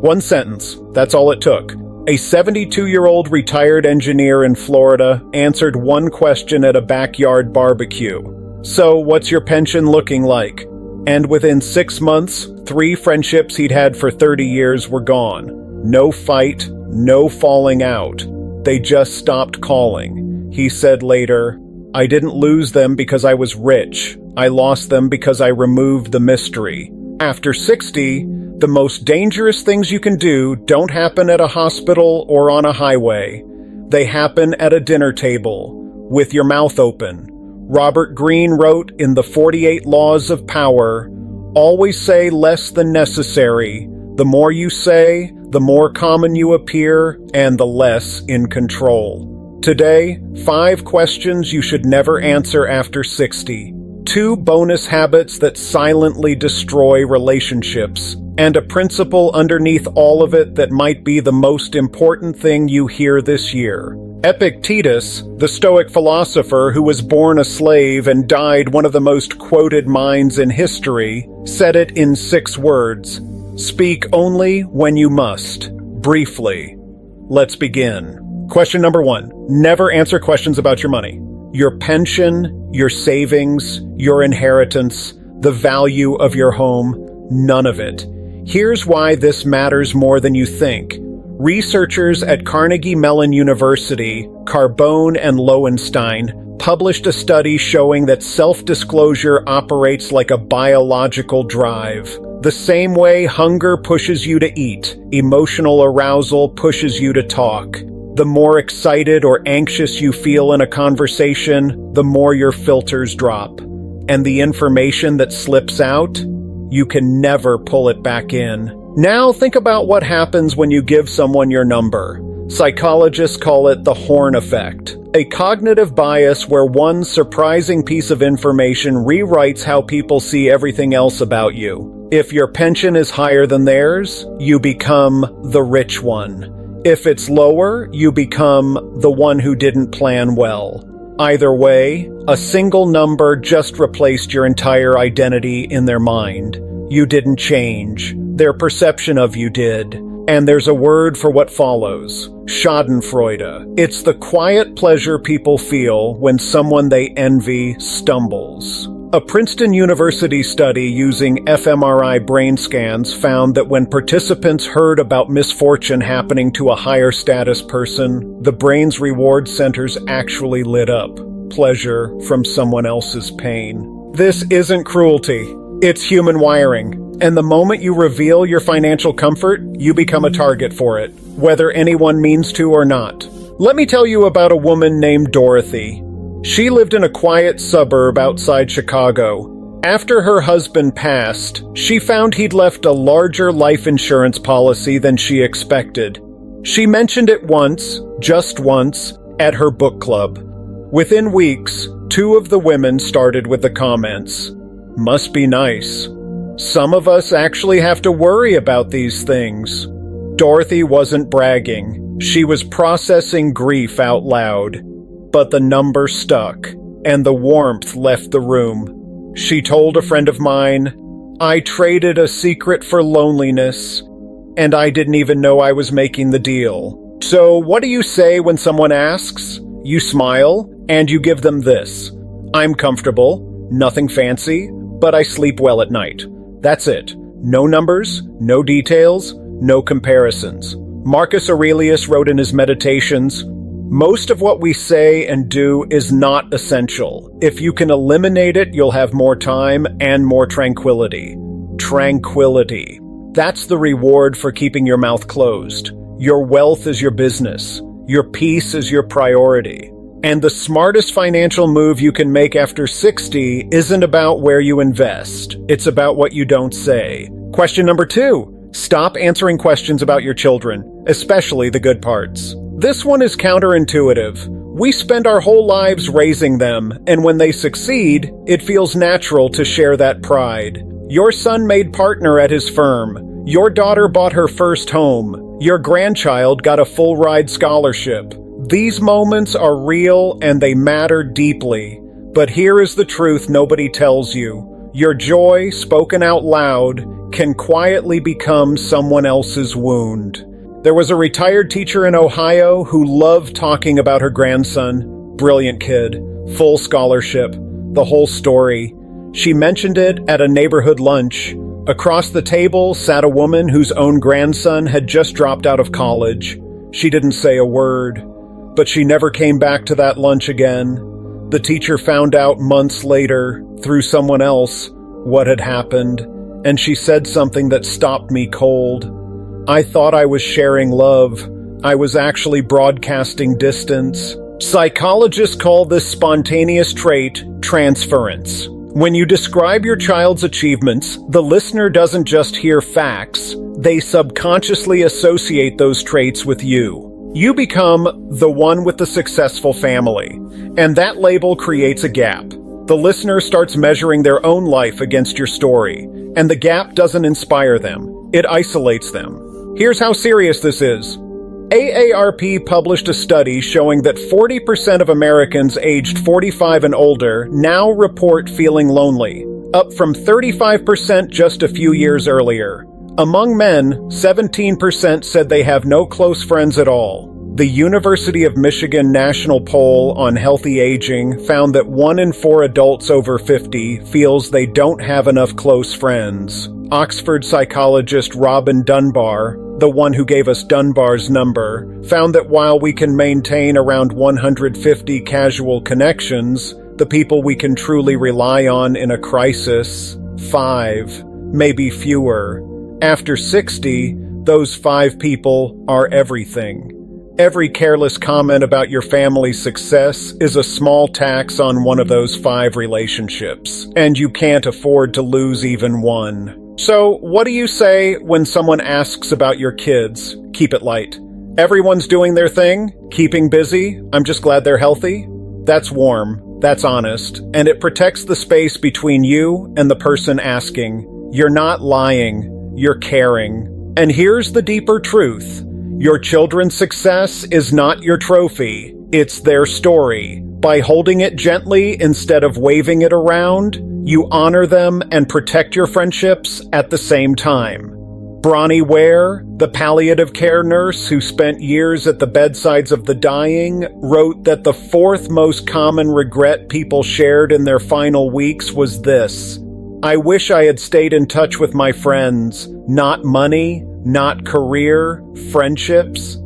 One sentence, that's all it took. A 72-year-old retired engineer in Florida answered one question at a backyard barbecue. So, what's your pension looking like? And within 6 months, 3 friendships he'd had for 30 years were gone. No fight, no falling out. They just stopped calling. He said later, "I didn't lose them because I was rich. I lost them because I removed the mystery." After 60, the most dangerous things you can do don't happen at a hospital or on a highway. They happen at a dinner table, with your mouth open. Robert Greene wrote in The 48 Laws of Power, "Always say less than necessary. The more you say, the more common you appear, and the less in control." Today, 5 questions you should never answer after 60. 2 bonus habits that silently destroy relationships, and a principle underneath all of it that might be the most important thing you hear this year. Epictetus, the Stoic philosopher who was born a slave and died one of the most quoted minds in history, said it in 6 words: "Speak only when you must, briefly." Let's begin. Question number 1. Never answer questions about your money. Your pension, your savings, your inheritance, the value of your home, none of it. Here's why this matters more than you think. Researchers at Carnegie Mellon University, Carbone and Lowenstein, published a study showing that self-disclosure operates like a biological drive. The same way hunger pushes you to eat, emotional arousal pushes you to talk. The more excited or anxious you feel in a conversation, the more your filters drop. And the information that slips out, you can never pull it back in. Now think about what happens when you give someone your number. Psychologists call it the horn effect, a cognitive bias where one surprising piece of information rewrites how people see everything else about you. If your pension is higher than theirs, you become the rich one. If it's lower, you become the one who didn't plan well. Either way, a single number just replaced your entire identity in their mind. You didn't change. Their perception of you did. And there's a word for what follows: schadenfreude. It's the quiet pleasure people feel when someone they envy stumbles. A Princeton University study using fMRI brain scans found that when participants heard about misfortune happening to a higher status person, the brain's reward centers actually lit up. Pleasure from someone else's pain. This isn't cruelty. It's human wiring. And the moment you reveal your financial comfort, you become a target for it, whether anyone means to or not. Let me tell you about a woman named Dorothy. She lived in a quiet suburb outside Chicago. After her husband passed, she found he'd left a larger life insurance policy than she expected. She mentioned it once, just once, at her book club. Within weeks, 2 of the women started with the comments, "Must be nice. Some of us actually have to worry about these things." Dorothy wasn't bragging. She was processing grief out loud. But the number stuck, and the warmth left the room. She told a friend of mine, "I traded a secret for loneliness, and I didn't even know I was making the deal." So what do you say when someone asks? You smile, and you give them this: "I'm comfortable, nothing fancy, but I sleep well at night." That's it. No numbers, no details, no comparisons. Marcus Aurelius wrote in his Meditations, "Most of what we say and do is not essential. If you can eliminate it, you'll have more time and more tranquility." Tranquility. That's the reward for keeping your mouth closed. Your wealth is your business. Your peace is your priority. And the smartest financial move you can make after 60 isn't about where you invest. It's about what you don't say. Question number 2. Stop answering questions about your children, especially the good parts. This one is counterintuitive. We spend our whole lives raising them, and when they succeed, it feels natural to share that pride. Your son made partner at his firm. Your daughter bought her first home. Your grandchild got a full-ride scholarship. These moments are real and they matter deeply. But here is the truth nobody tells you. Your joy, spoken out loud, can quietly become someone else's wound. There was a retired teacher in Ohio who loved talking about her grandson. Brilliant kid, full scholarship, the whole story. She mentioned it at a neighborhood lunch. Across the table sat a woman whose own grandson had just dropped out of college. She didn't say a word, but she never came back to that lunch again. The teacher found out months later, through someone else, what had happened, and she said something that stopped me cold. I thought I was sharing love. I was actually broadcasting distance. Psychologists call this spontaneous trait transference. When you describe your child's achievements, the listener doesn't just hear facts, they subconsciously associate those traits with you. You become the one with the successful family, and that label creates a gap. The listener starts measuring their own life against your story, and the gap doesn't inspire them, it isolates them. Here's how serious this is. AARP published a study showing that 40% of Americans aged 45 and older now report feeling lonely, up from 35% just a few years earlier. Among men, 17% said they have no close friends at all. The University of Michigan National Poll on Healthy Aging found that 1 in 4 adults over 50 feels they don't have enough close friends. Oxford psychologist Robin Dunbar, the one who gave us Dunbar's number, found that while we can maintain around 150 casual connections, the people we can truly rely on in a crisis, 5, maybe fewer. After 60, those 5 people are everything. Every careless comment about your family's success is a small tax on one of those 5 relationships, and you can't afford to lose even one. So, what do you say when someone asks about your kids? Keep it light. Everyone's doing their thing, keeping busy, I'm just glad they're healthy. That's warm, that's honest, and it protects the space between you and the person asking. You're not lying, you're caring. And here's the deeper truth. Your children's success is not your trophy, it's their story. By holding it gently instead of waving it around, you honor them and protect your friendships at the same time. Bronnie Ware, the palliative care nurse who spent years at the bedsides of the dying, wrote that the 4th most common regret people shared in their final weeks was this: I wish I had stayed in touch with my friends, not money, not career, friendships.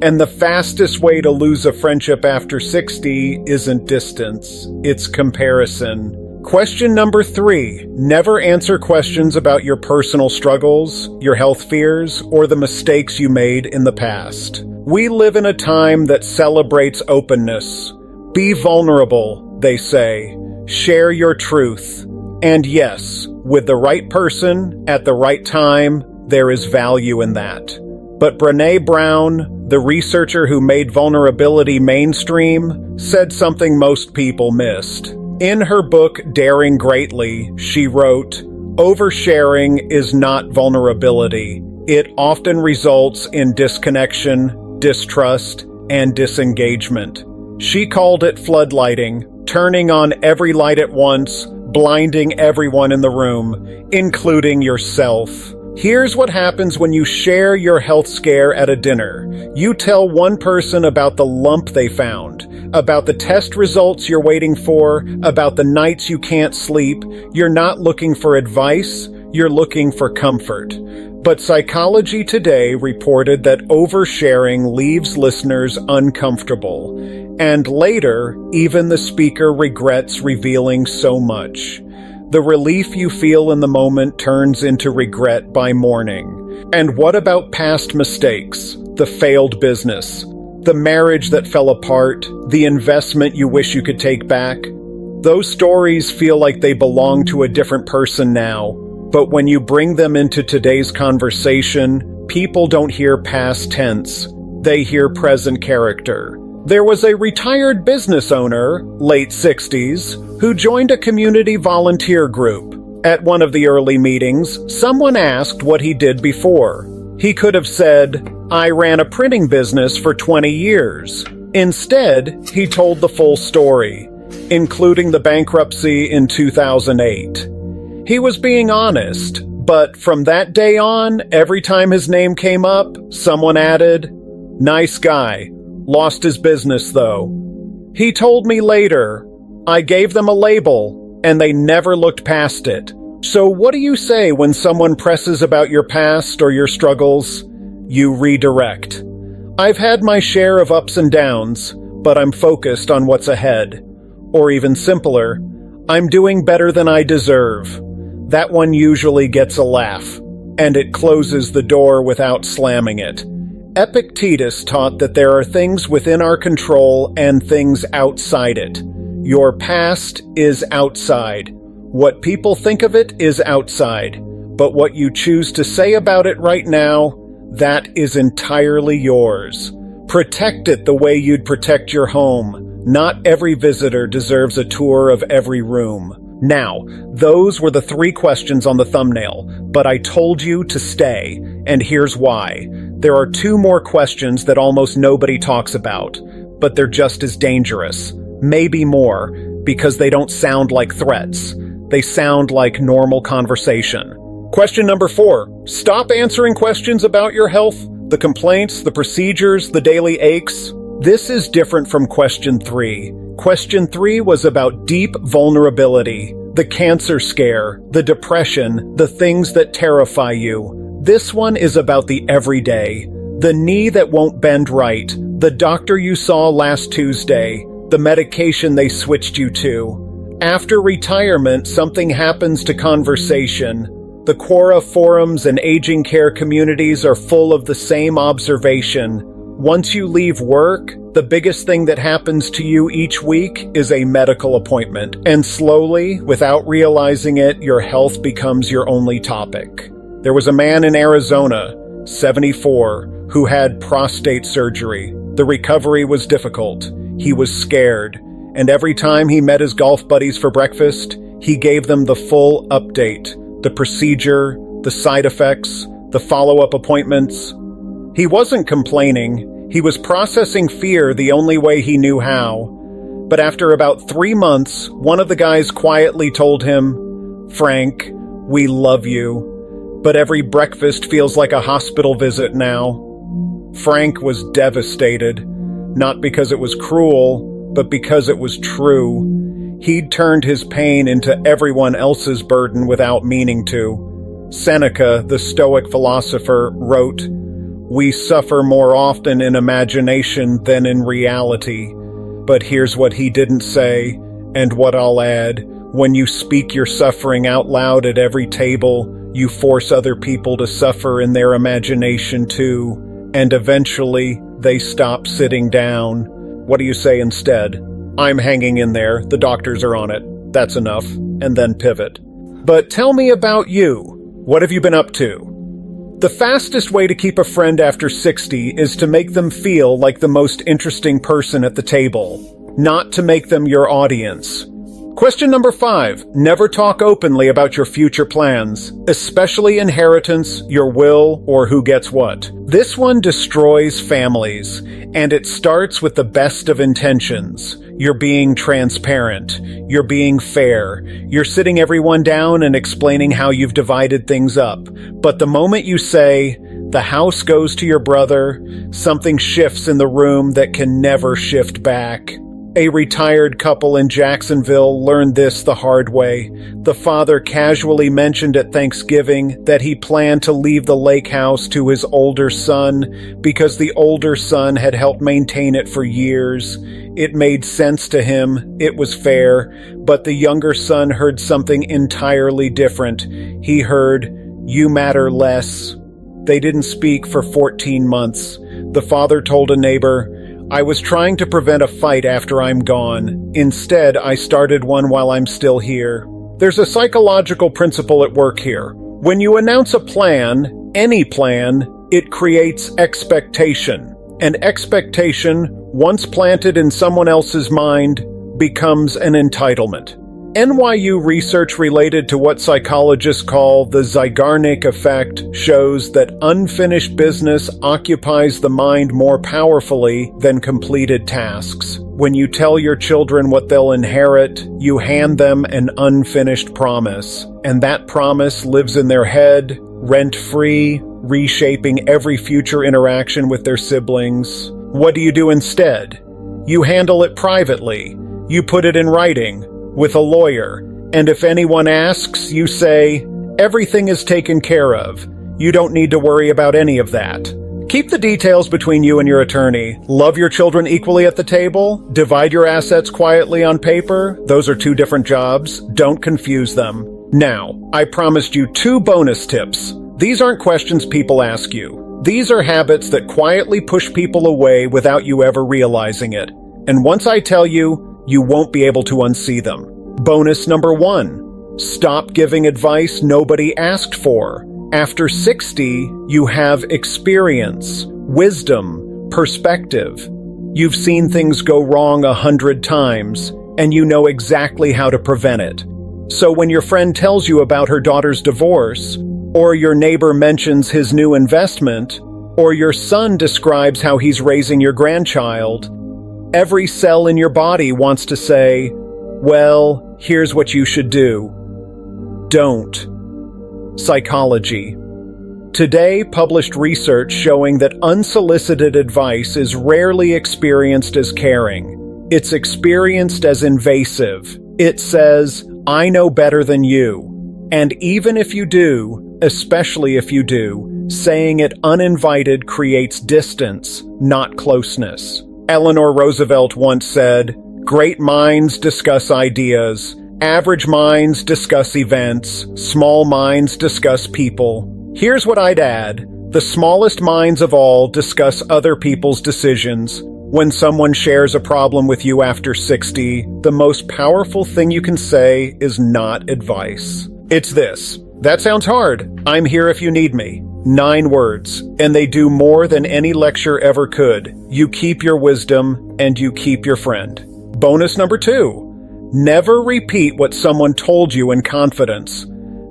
And the fastest way to lose a friendship after 60 isn't distance, it's comparison. Question number 3, never answer questions about your personal struggles, your health fears, or the mistakes you made in the past. We live in a time that celebrates openness. Be vulnerable, they say. Share your truth. And yes, with the right person, at the right time, there is value in that. But Brené Brown, the researcher who made vulnerability mainstream, said something most people missed. In her book, Daring Greatly, she wrote, "Oversharing is not vulnerability. It often results in disconnection, distrust, and disengagement." She called it floodlighting, turning on every light at once, blinding everyone in the room, including yourself. Here's what happens when you share your health scare at a dinner. You tell one person about the lump they found, about the test results you're waiting for, about the nights you can't sleep. You're not looking for advice, you're looking for comfort. But Psychology Today reported that oversharing leaves listeners uncomfortable. And later, even the speaker regrets revealing so much. The relief you feel in the moment turns into regret by morning. And what about past mistakes? The failed business, the marriage that fell apart, the investment you wish you could take back? Those stories feel like they belong to a different person now. But when you bring them into today's conversation, people don't hear past tense. They hear present character. There was a retired business owner, late 60s, who joined a community volunteer group. At one of the early meetings, someone asked what he did before. He could have said, "I ran a printing business for 20 years. Instead, he told the full story, including the bankruptcy in 2008. He was being honest, but from that day on, every time his name came up, someone added, "Nice guy. Lost his business, though." He told me later, I gave them a label, and they never looked past it. So what do you say when someone presses about your past or your struggles? You redirect. I've had my share of ups and downs, but I'm focused on what's ahead. Or even simpler, I'm doing better than I deserve. That one usually gets a laugh, and it closes the door without slamming it. Epictetus taught that there are things within our control and things outside it. Your past is outside. What people think of it is outside. But what you choose to say about it right now, that is entirely yours. Protect it the way you'd protect your home. Not every visitor deserves a tour of every room. Now, those were the 3 questions on the thumbnail, but I told you to stay, and here's why. There are 2 more questions that almost nobody talks about, but they're just as dangerous. Maybe more, because they don't sound like threats. They sound like normal conversation. Question number 4. Stop answering questions about your health, the complaints, the procedures, the daily aches. This is different from question 3. Question 3 was about deep vulnerability, the cancer scare, the depression, the things that terrify you. This one is about the everyday, the knee that won't bend right, the doctor you saw last Tuesday, the medication they switched you to. After retirement, something happens to conversation. The Quora forums and aging care communities are full of the same observation. Once you leave work, the biggest thing that happens to you each week is a medical appointment. And slowly, without realizing it, your health becomes your only topic. There was a man in Arizona, 74, who had prostate surgery. The recovery was difficult. He was scared. And every time he met his golf buddies for breakfast, he gave them the full update. The procedure, the side effects, the follow-up appointments. He wasn't complaining. He was processing fear the only way he knew how. But after about 3 months, one of the guys quietly told him, "Frank, we love you, but every breakfast feels like a hospital visit now." Frank was devastated, not because it was cruel, but because it was true. He'd turned his pain into everyone else's burden without meaning to. Seneca, the Stoic philosopher, wrote, "We suffer more often in imagination than in reality." But here's what he didn't say, and what I'll add. When you speak your suffering out loud at every table, you force other people to suffer in their imagination too, and eventually they stop sitting down. What do you say instead? "I'm hanging in there, the doctors are on it, that's enough," and then pivot. But tell me about you. What have you been up to? The fastest way to keep a friend after 60 is to make them feel like the most interesting person at the table, not to make them your audience. Question number 5. Never talk openly about your future plans, especially inheritance, your will, or who gets what. This one destroys families, and it starts with the best of intentions. You're being transparent. You're being fair. You're sitting everyone down and explaining how you've divided things up. But the moment you say, "The house goes to your brother," something shifts in the room that can never shift back. A retired couple in Jacksonville learned this the hard way. The father casually mentioned at Thanksgiving that he planned to leave the lake house to his older son because the older son had helped maintain it for years. It made sense to him, it was fair, but the younger son heard something entirely different. He heard, "You matter less." They didn't speak for 14 months. The father told a neighbor, "I was trying to prevent a fight after I'm gone. Instead, I started one while I'm still here." There's a psychological principle at work here. When you announce a plan, any plan, it creates expectation. And expectation, once planted in someone else's mind, becomes an entitlement. NYU research related to what psychologists call the Zeigarnik effect shows that unfinished business occupies the mind more powerfully than completed tasks. When you tell your children what they'll inherit, you hand them an unfinished promise, and that promise lives in their head, rent-free, reshaping every future interaction with their siblings. What do you do instead? You handle it privately. You put it in writing, with a lawyer, and if anyone asks, you say, "Everything is taken care of. You don't need to worry about any of that." Keep the details between you and your attorney. Love your children equally at the table. Divide your assets quietly on paper. Those are two different jobs. Don't confuse them. Now, I promised you 2 bonus tips. These aren't questions people ask you. These are habits that quietly push people away without you ever realizing it. And once I tell you, you won't be able to unsee them. Bonus number 1. Stop giving advice nobody asked for. After 60, you have experience, wisdom, perspective. You've seen things go wrong 100 times, and you know exactly how to prevent it. So when your friend tells you about her daughter's divorce, or your neighbor mentions his new investment, or your son describes how he's raising your grandchild, every cell in your body wants to say, "Well, here's what you should do." Don't. Psychology. Today, published research showing that unsolicited advice is rarely experienced as caring. It's experienced as invasive. It says, "I know better than you." And even if you do, especially if you do, saying it uninvited creates distance, not closeness. Eleanor Roosevelt once said, "Great minds discuss ideas. Average minds discuss events. Small minds discuss people." Here's what I'd add. The smallest minds of all discuss other people's decisions. When someone shares a problem with you after 60, the most powerful thing you can say is not advice. It's this: "That sounds hard. I'm here if you need me." 9 words, and they do more than any lecture ever could. You keep your wisdom, and you keep your friend. Bonus number 2. Never repeat what someone told you in confidence.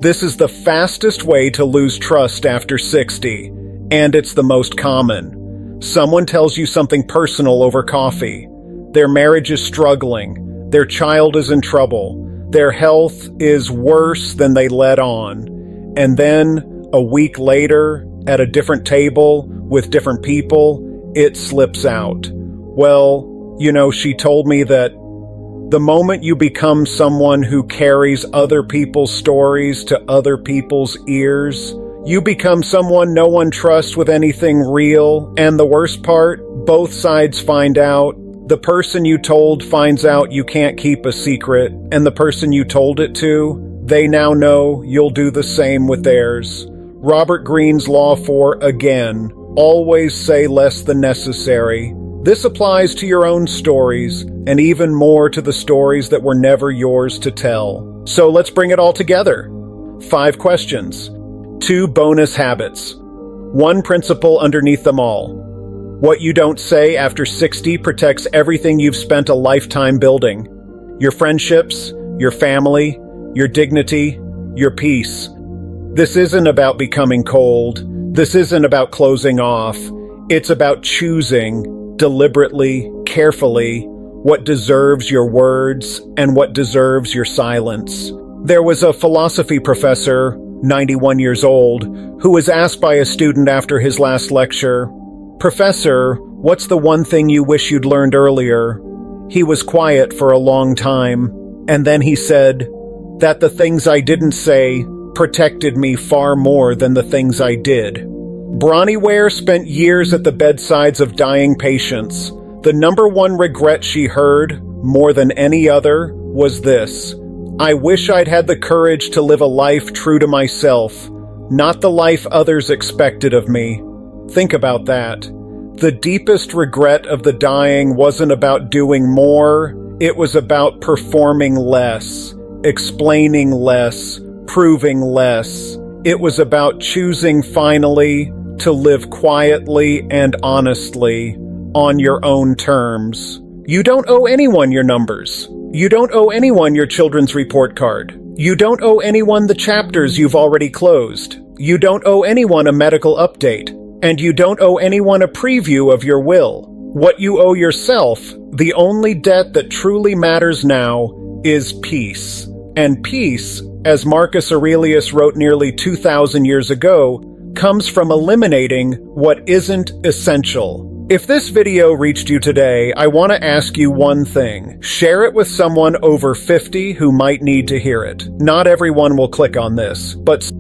This is the fastest way to lose trust after 60, and it's the most common. Someone tells you something personal over coffee. Their marriage is struggling. Their child is in trouble. Their health is worse than they let on. And then, a week later, at a different table, with different people, it slips out. "Well, she told me that." The moment you become someone who carries other people's stories to other people's ears, you become someone no one trusts with anything real, and the worst part, both sides find out. The person you told finds out you can't keep a secret, and the person you told it to, they now know you'll do the same with theirs. Robert Greene's law for, again, always say less than necessary. This applies to your own stories, and even more to the stories that were never yours to tell. So let's bring it all together. 5 questions. 2 bonus habits. 1 principle underneath them all. What you don't say after 60 protects everything you've spent a lifetime building. Your friendships, your family, your dignity, your peace. This isn't about becoming cold. This isn't about closing off. It's about choosing, deliberately, carefully, what deserves your words and what deserves your silence. There was a philosophy professor, 91 years old, who was asked by a student after his last lecture, "Professor, what's the one thing you wish you'd learned earlier?" He was quiet for a long time, and then he said, "That the things I didn't say protected me far more than the things I did." Bronnie Ware spent years at the bedsides of dying patients. The number 1 regret she heard, more than any other, was this: "I wish I'd had the courage to live a life true to myself, not the life others expected of me." Think about that. The deepest regret of the dying wasn't about doing more, it was about performing less, explaining less, proving less. It was about choosing finally to live quietly and honestly, on your own terms. You don't owe anyone your numbers. You don't owe anyone your children's report card. You don't owe anyone the chapters you've already closed. You don't owe anyone a medical update. And you don't owe anyone a preview of your will. What you owe yourself, the only debt that truly matters now, is peace. And peace, as Marcus Aurelius wrote nearly 2,000 years ago, comes from eliminating what isn't essential. If this video reached you today, I want to ask you one thing. Share it with someone over 50 who might need to hear it. Not everyone will click on this, but